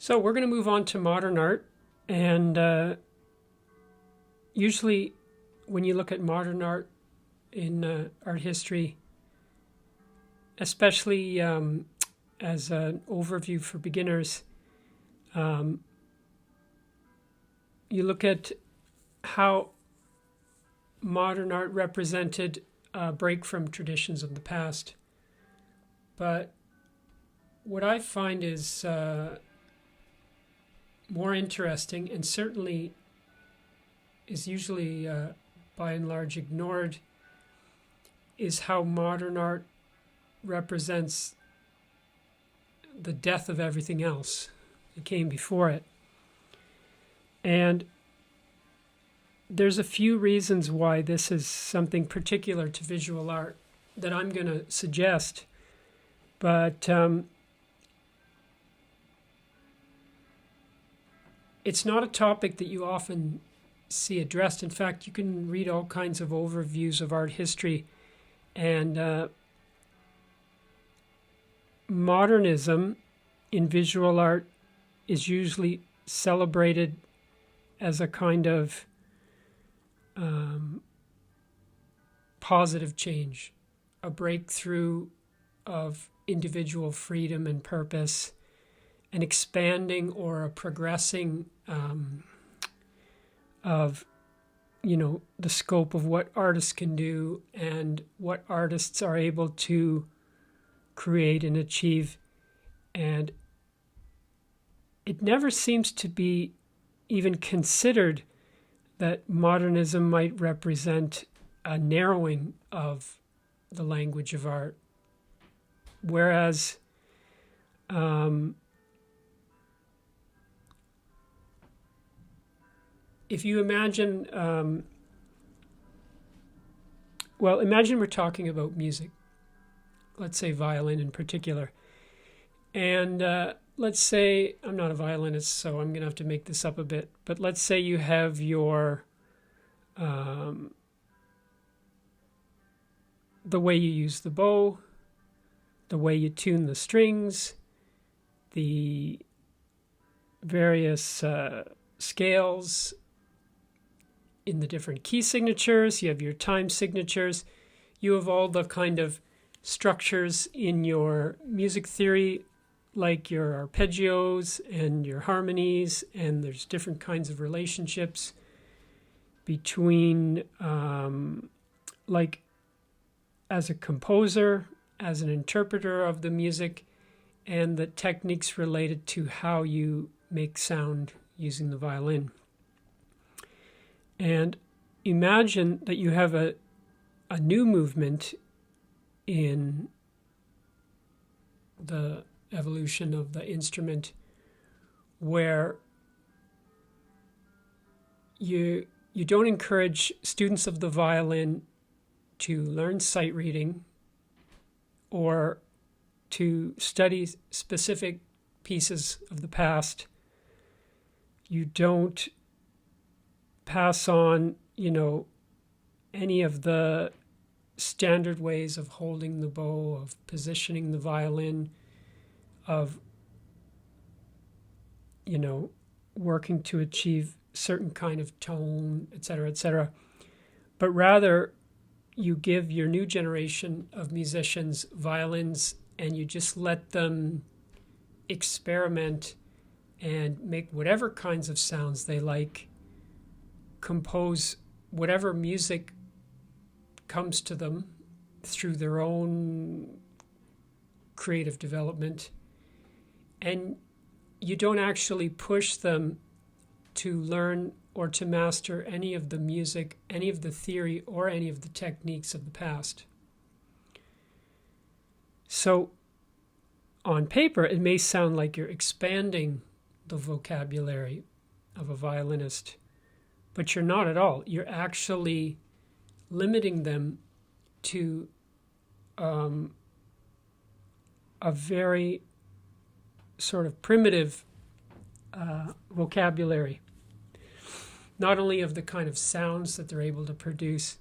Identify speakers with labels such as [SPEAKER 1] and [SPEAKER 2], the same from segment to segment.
[SPEAKER 1] So we're going to move on to modern art. And usually when you look at modern art in art history, especially as an overview for beginners, um, you look at how modern art represented a break from traditions of the past. But what I find is more interesting, and certainly is usually by and large ignored, is how modern art represents the death of everything else that came before it. And there's a few reasons why this is something particular to visual art that I'm going to suggest. But it's not a topic that you often see addressed. In fact, you can read all kinds of overviews of art history, and modernism in visual art is usually celebrated as a kind of positive change, a breakthrough of individual freedom and purpose, an expanding or a progressing of, the scope of what artists can do and what artists are able to create and achieve. And it never seems to be even considered that modernism might represent a narrowing of the language of art. Whereas if you imagine, imagine we're talking about music, let's say violin in particular. And let's say, I'm not a violinist, so I'm going to have to make this up a bit, but let's say you have your, the way you use the bow, the way you tune the strings, the various scales in the different key signatures, you have your time signatures, you have all the kind of structures in your music theory, like your arpeggios and your harmonies, and there's different kinds of relationships between, like as a composer, as an interpreter of the music, and the techniques related to how you make sound using the violin. And imagine that you have a new movement in the evolution of the instrument where you don't encourage students of the violin to learn sight reading or to study specific pieces of the past. You don't pass on, any of the standard ways of holding the bow, of positioning the violin, of, working to achieve certain kind of tone, etc., etc. But rather, you give your new generation of musicians violins and you just let them experiment and make whatever kinds of sounds they like, compose whatever music comes to them through their own creative development. And you don't actually push them to learn or to master any of the music, any of the theory, or any of the techniques of the past. So on paper, it may sound like you're expanding the vocabulary of a violinist, but you're not at all. You're actually limiting them to a very sort of primitive vocabulary, not only of the kind of sounds that they're able to produce,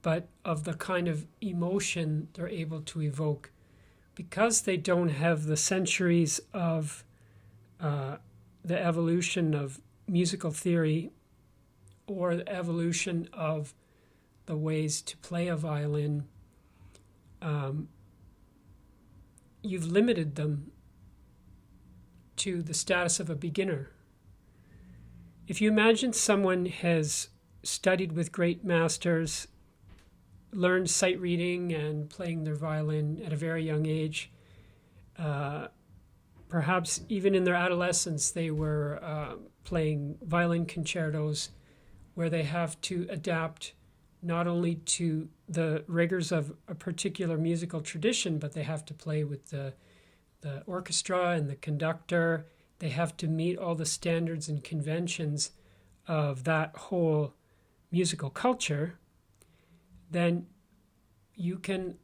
[SPEAKER 1] but of the kind of emotion they're able to evoke. Because they don't have the centuries of the evolution of musical theory or the evolution of the ways to play a violin, you've limited them to the status of a beginner. If you imagine someone has studied with great masters, learned sight reading and playing their violin at a very young age, perhaps even in their adolescence they were playing violin concertos where they have to adapt not only to the rigors of a particular musical tradition, but they have to play with the orchestra and the conductor. They have to meet all the standards and conventions of that whole musical culture. Then you can,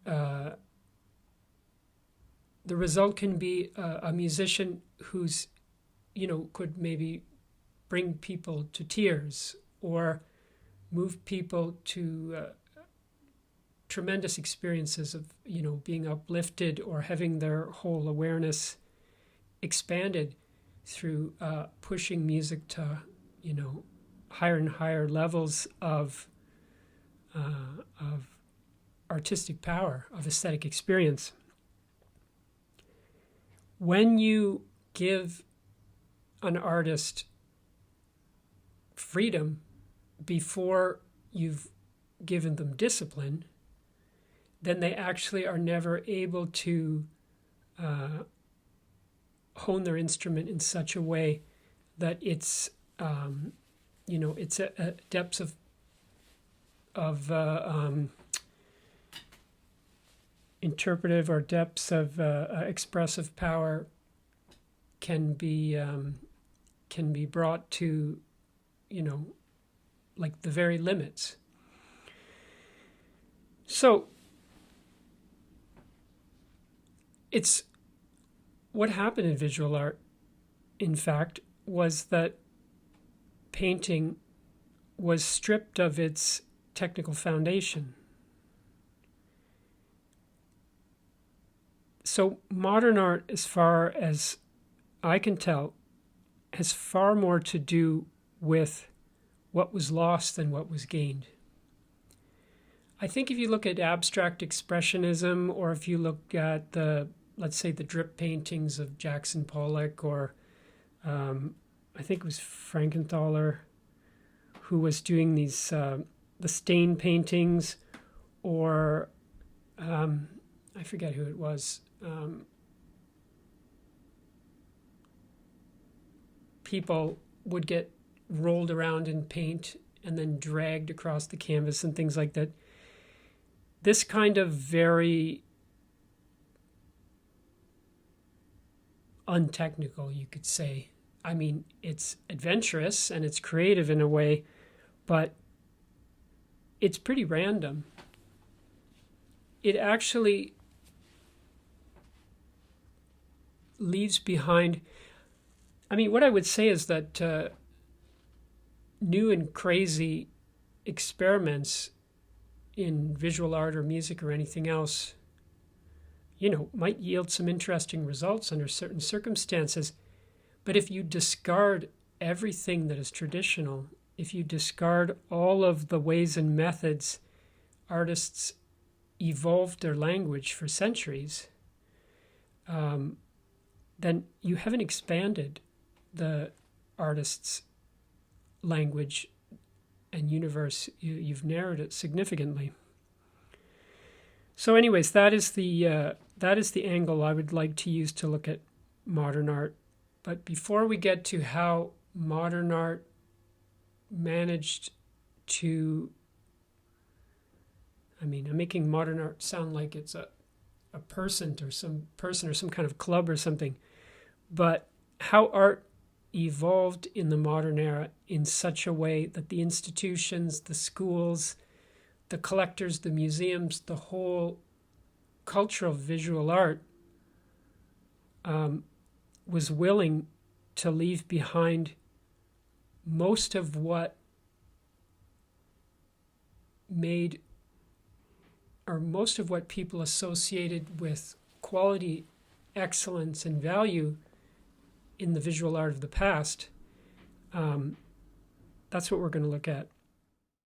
[SPEAKER 1] the result can be a musician who's, could maybe bring people to tears or move people to tremendous experiences of, being uplifted or having their whole awareness expanded through pushing music to, higher and higher levels of artistic power, of aesthetic experience. When you give an artist freedom before you've given them discipline, then they actually are never able to hone their instrument in such a way that it's, it's a depths of interpretive or depths of expressive power can be brought to, like the very limits. So it's what happened in visual art, in fact, was that painting was stripped of its technical foundation. So modern art, as far as I can tell, has far more to do with what was lost than what was gained. I think if you look at abstract expressionism, or if you look at let's say the drip paintings of Jackson Pollock, or I think it was Frankenthaler who was doing these, the stain paintings, or I forget who it was. People would get rolled around in paint and then dragged across the canvas and things like that. This kind of very untechnical, you could say. I mean, it's adventurous and it's creative in a way, but it's pretty random. It actually leaves behind, what I would say is that new and crazy experiments in visual art or music or anything else, might yield some interesting results under certain circumstances. But if you discard everything that is traditional, if you discard all of the ways and methods artists evolved their language for centuries, then you haven't expanded the artist's language and universe. You've narrowed it significantly. So anyways, that is the angle I would like to use to look at modern art. But before we get to how modern art managed to, I'm making modern art sound like it's a person or some kind of club or something, but how art evolved in the modern era in such a way that the institutions, the schools, the collectors, the museums, the whole culture of visual art was willing to leave behind most of what made, or most of what people associated with quality, excellence, and value in the visual art of the past, that's what we're going to look at.